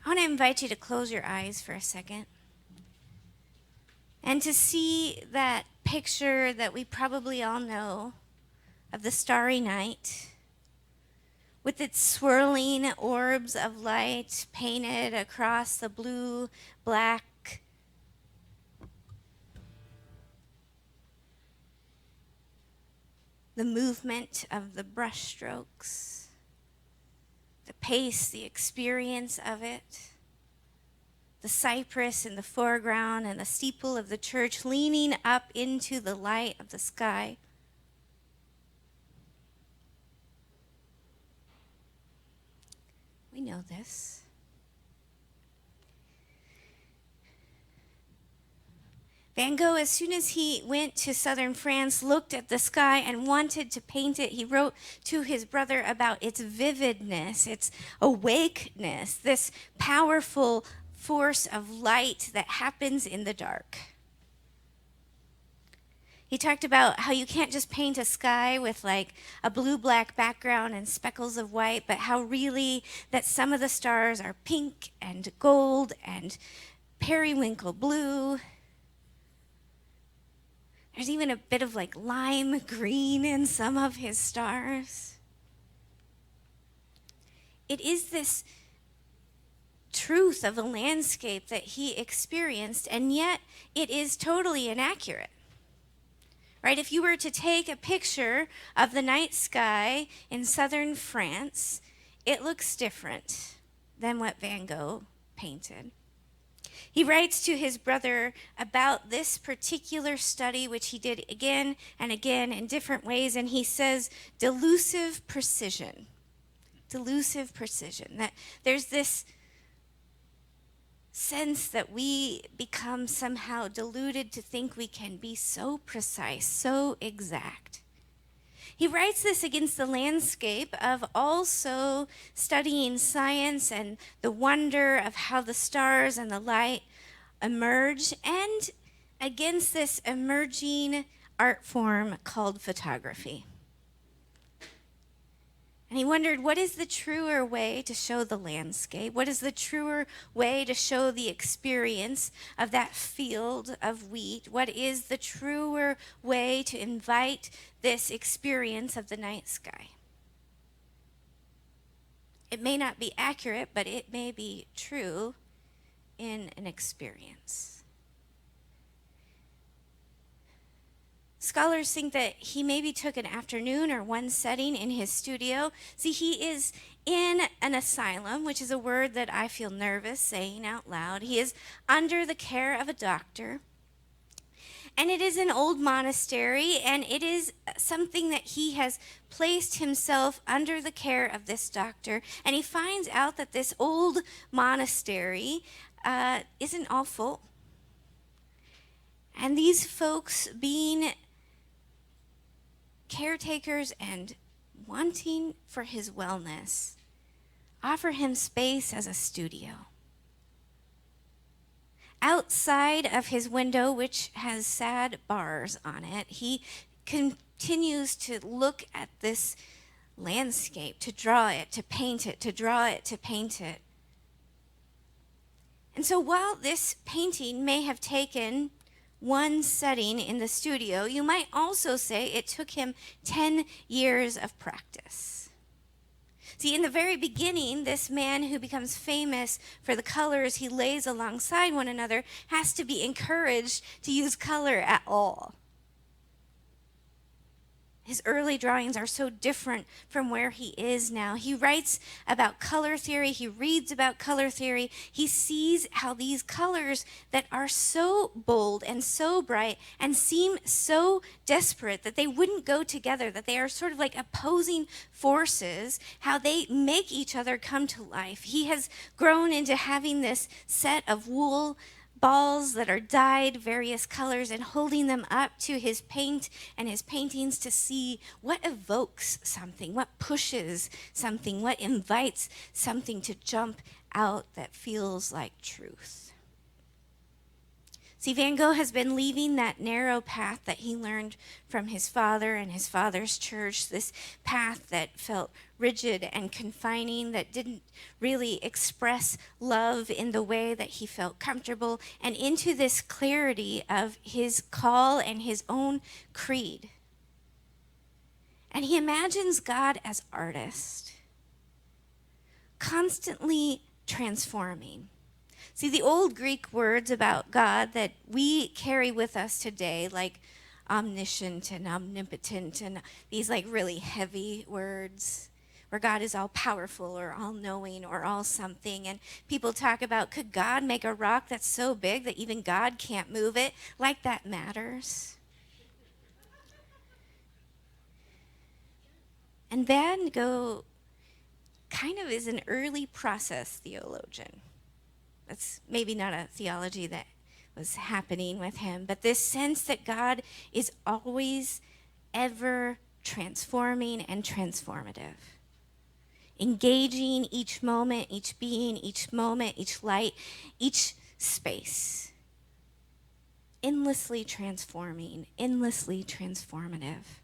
I want to invite you to close your eyes for a second and to see that picture that we probably all know of the Starry Night with its swirling orbs of light painted across the blue, black, the movement of the brushstrokes, the pace, the experience of it, the cypress in the foreground and the steeple of the church leaning up into the light of the sky. We know this. Van Gogh, as soon as he went to southern France, looked at the sky and wanted to paint it. He wrote to his brother about its vividness, its awakeness, this powerful force of light that happens in the dark. He talked about how you can't just paint a sky with like a blue-black background and speckles of white, but how really that some of the stars are pink and gold and periwinkle blue. There's even a bit of like lime green in some of his stars. It is this truth of a landscape that he experienced, and yet it is totally inaccurate. Right? If you were to take a picture of the night sky in southern France, it looks different than what Van Gogh painted. He writes to his brother about this particular study, which he did again and again in different ways, and he says, delusive precision, that there's this sense that we become somehow deluded to think we can be so precise, so exact. He writes this against the landscape of also studying science and the wonder of how the stars and the light emerge, and against this emerging art form called photography. And he wondered, what is the truer way to show the landscape? What is the truer way to show the experience of that field of wheat? What is the truer way to invite this experience of the night sky? It may not be accurate, but it may be true in an experience. Scholars think that he maybe took an afternoon or one setting in his studio. See, he is in an asylum, which is a word that I feel nervous saying out loud. He is under the care of a doctor. And it is an old monastery, and it is something that he has placed himself under the care of this doctor. And he finds out that this old monastery isn't all full. And these folks, being caretakers and wanting for his wellness, offer him space as a studio. Outside of his window, which has sad bars on it, he continues to look at this landscape, to draw it, to paint it, to draw it, to paint it. And so while this painting may have taken one setting in the studio, you might also say it took him 10 years of practice. See, in the very beginning, this man who becomes famous for the colors he lays alongside one another has to be encouraged to use color at all. His early drawings are so different from where he is now. He writes about color theory. He reads about color theory. He sees how these colors that are so bold and so bright and seem so desperate that they wouldn't go together, that they are sort of like opposing forces, how they make each other come to life. He has grown into having this set of wool balls that are dyed various colors and holding them up to his paint and his paintings to see what evokes something, what pushes something, what invites something to jump out that feels like truth. See, Van Gogh has been leaving that narrow path that he learned from his father and his father's church, this path that felt rigid and confining, that didn't really express love in the way that he felt comfortable, and into this clarity of his call and his own creed. And he imagines God as artist, constantly transforming. See, the old Greek words about God that we carry with us today, like omniscient and omnipotent, and these like really heavy words, where God is all powerful or all knowing or all something. And people talk about, could God make a rock that's so big that even God can't move it? Like that matters. And Van Gogh kind of is an early process theologian. That's maybe not a theology that was happening with him, but this sense that God is always ever transforming and transformative, engaging each moment, each being, each moment, each light, each space, endlessly transforming, endlessly transformative,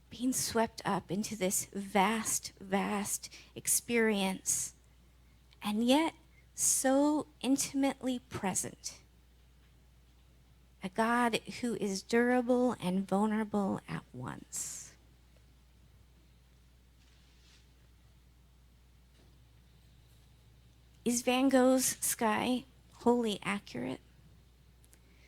being swept up into this vast, vast experience, and yet so intimately present. A God who is durable and vulnerable at once. Is Van Gogh's sky wholly accurate?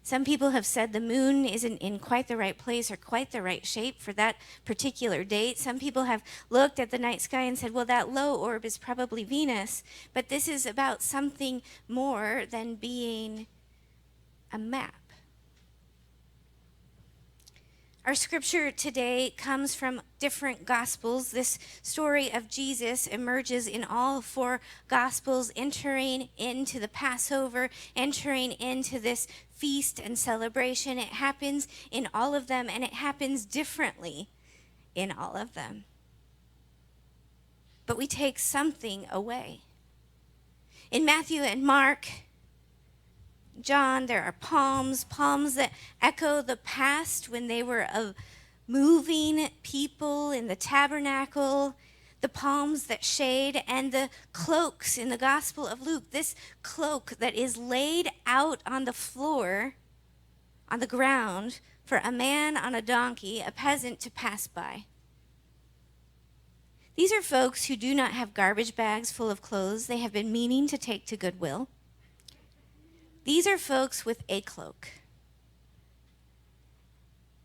Some people have said the moon isn't in quite the right place or quite the right shape for that particular date. Some people have looked at the night sky and said, well, that low orb is probably Venus. But this is about something more than being a map. Our scripture today comes from different gospels. This story of Jesus emerges in all four gospels, entering into the Passover, entering into this feast and celebration. It happens in all of them, and it happens differently in all of them. But we take something away. In Matthew and Mark, John, there are palms that echo the past when they were a moving people in the tabernacle, the palms that shade, and the cloaks in the Gospel of Luke, this cloak that is laid out on the floor, on the ground, for a man on a donkey, a peasant, to pass by. These are folks who do not have garbage bags full of clothes they have been meaning to take to Goodwill. These are folks with a cloak.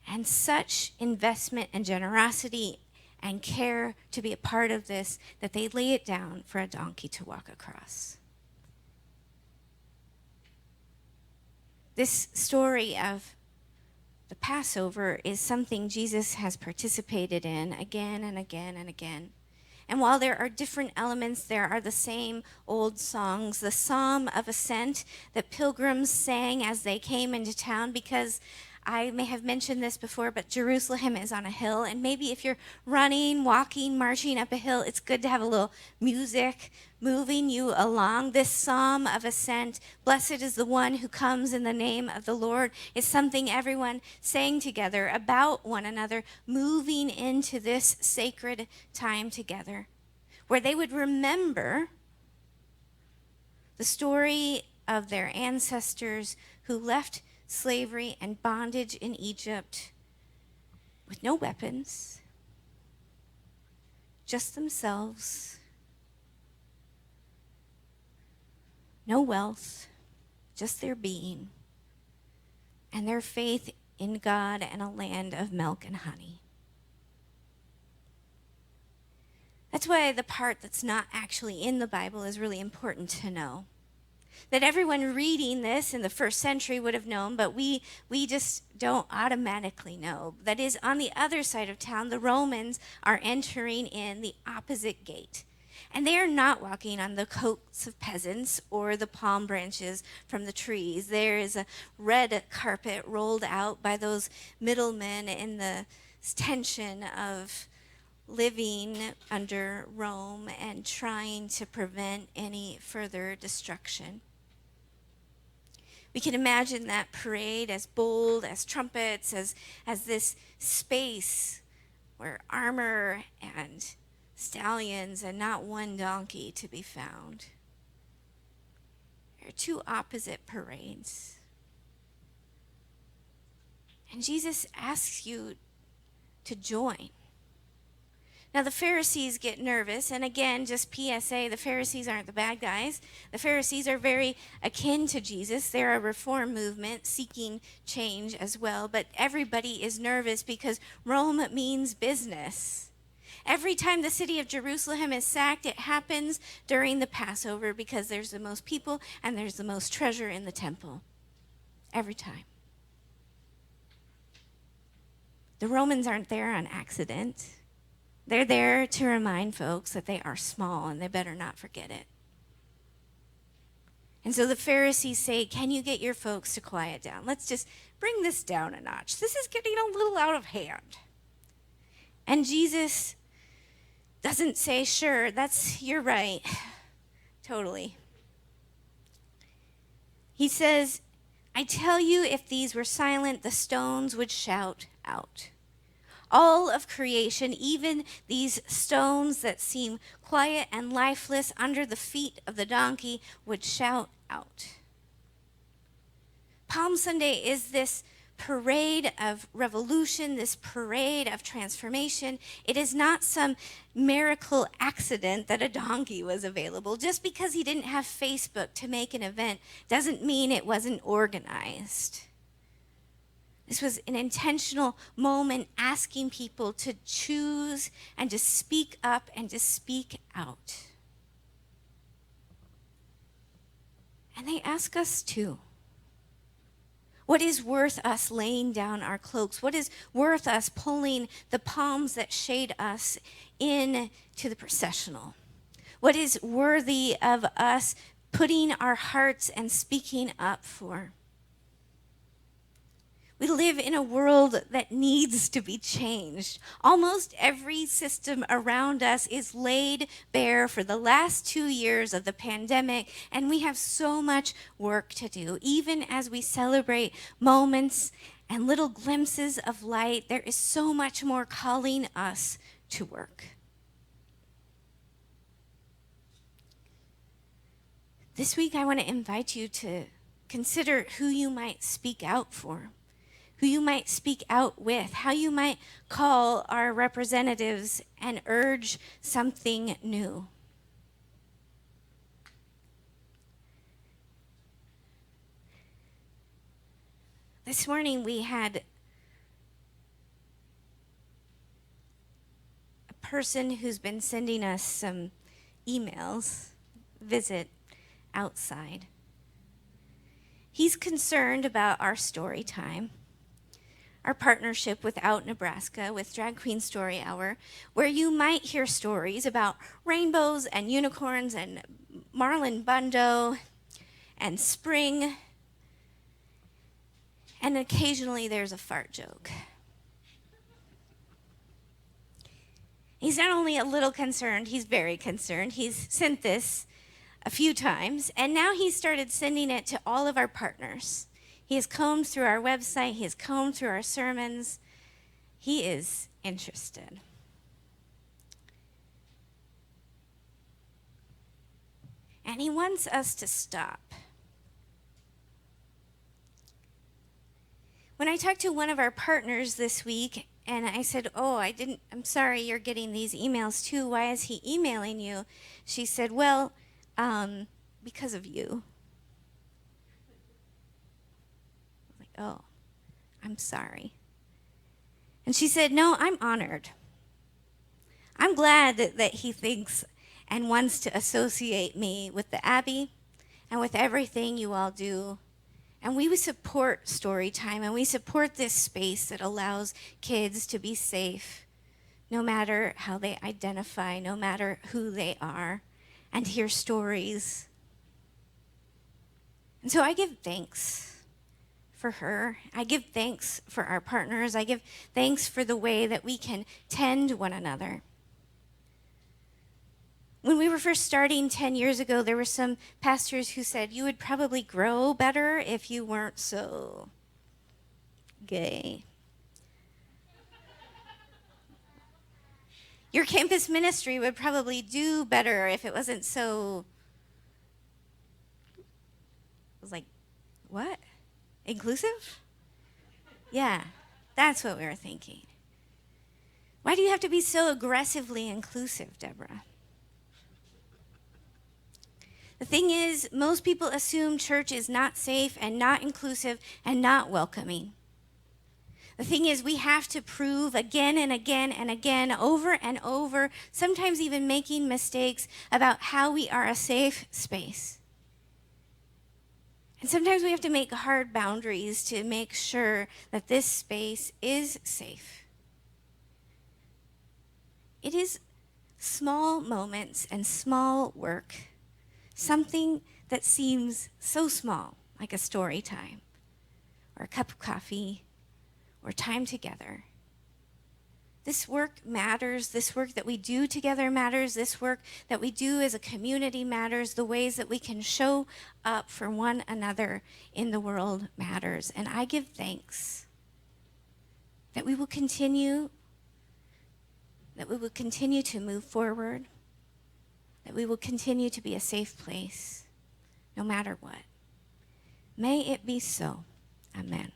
And such investment and generosity and care to be a part of this that they lay it down for a donkey to walk across. This story of the Passover is something Jesus has participated in again and again and again. And while there are different elements, there are the same old songs. The Psalm of Ascent that pilgrims sang as they came into town, because I may have mentioned this before, but Jerusalem is on a hill. And maybe if you're running, walking, marching up a hill, it's good to have a little music moving you along. This Psalm of Ascent, blessed is the one who comes in the name of the Lord, is something everyone sang together about one another, moving into this sacred time together, where they would remember the story of their ancestors who left slavery and bondage in Egypt with no weapons, just themselves, no wealth, just their being, and their faith in God and a land of milk and honey. That's why the part that's not actually in the Bible is really important to know. That everyone reading this in the first century would have known, but we just don't automatically know. That is, on the other side of town, the Romans are entering in the opposite gate. And they are not walking on the coats of peasants or the palm branches from the trees. There is a red carpet rolled out by those middlemen in the tension of living under Rome and trying to prevent any further destruction. We can imagine that parade as bold, as trumpets, as this space where armor and stallions and not one donkey to be found. There are two opposite parades. And Jesus asks you to join. Now the Pharisees get nervous, and again, just PSA, the Pharisees aren't the bad guys. The Pharisees are very akin to Jesus. They're a reform movement seeking change as well, but everybody is nervous because Rome means business. Every time the city of Jerusalem is sacked, it happens during the Passover because there's the most people and there's the most treasure in the temple. Every time. The Romans aren't there on accident. They're there to remind folks that they are small and they better not forget it. And so the Pharisees say, can you get your folks to quiet down? Let's just bring this down a notch. This is getting a little out of hand. And Jesus doesn't say, sure, you're right. Totally. He says, I tell you, if these were silent, the stones would shout out. All of creation, even these stones that seem quiet and lifeless under the feet of the donkey, would shout out. Palm Sunday is this parade of revolution, this parade of transformation. It is not some miracle accident that a donkey was available. Just because he didn't have Facebook to make an event doesn't mean it wasn't organized. This was an intentional moment asking people to choose and to speak up and to speak out. And they ask us too. What is worth us laying down our cloaks? What is worth us pulling the palms that shade us into the processional? What is worthy of us putting our hearts and speaking up for? We live in a world that needs to be changed. Almost every system around us is laid bare for the last 2 years of the pandemic, and we have so much work to do. Even as we celebrate moments and little glimpses of light, there is so much more calling us to work. This week, I want to invite you to consider who you might speak out for, who you might speak out with, how you might call our representatives and urge something new. This morning we had a person who's been sending us some emails, visit outside. He's concerned about our story time, our partnership with Out Nebraska, with Drag Queen Story Hour, where you might hear stories about rainbows and unicorns and Marlon Bundo and spring, and occasionally there's a fart joke. He's not only a little concerned, he's very concerned. He's sent this a few times, and now he's started sending it to all of our partners. He has combed through our website. He has combed through our sermons. He is interested. And he wants us to stop. When I talked to one of our partners this week, and I said, I'm sorry you're getting these emails too. Why is he emailing you? She said, because of you. Oh, I'm sorry. And she said, no, I'm honored. I'm glad that he thinks and wants to associate me with the Abbey and with everything you all do. And we support story time, and we support this space that allows kids to be safe, no matter how they identify, no matter who they are, and hear stories. And so I give thanks for her. I give thanks for our partners. I give thanks for the way that we can tend one another. When we were first starting 10 years ago, there were some pastors who said, you would probably grow better if you weren't so gay. Your campus ministry would probably do better if it wasn't so, I was like, what? Inclusive? Yeah, that's what we were thinking. Why do you have to be so aggressively inclusive, Deborah? The thing is, most people assume church is not safe and not inclusive and not welcoming. The thing is, we have to prove again and again and again, over and over, sometimes even making mistakes about how we are a safe space. And sometimes we have to make hard boundaries to make sure that this space is safe. It is small moments and small work, something that seems so small, like a story time, or a cup of coffee, or time together. This work matters. This work that we do together matters. This work that we do as a community matters. The ways that we can show up for one another in the world matters. And I give thanks that we will continue to move forward, that we will continue to be a safe place, no matter what. May it be so. Amen.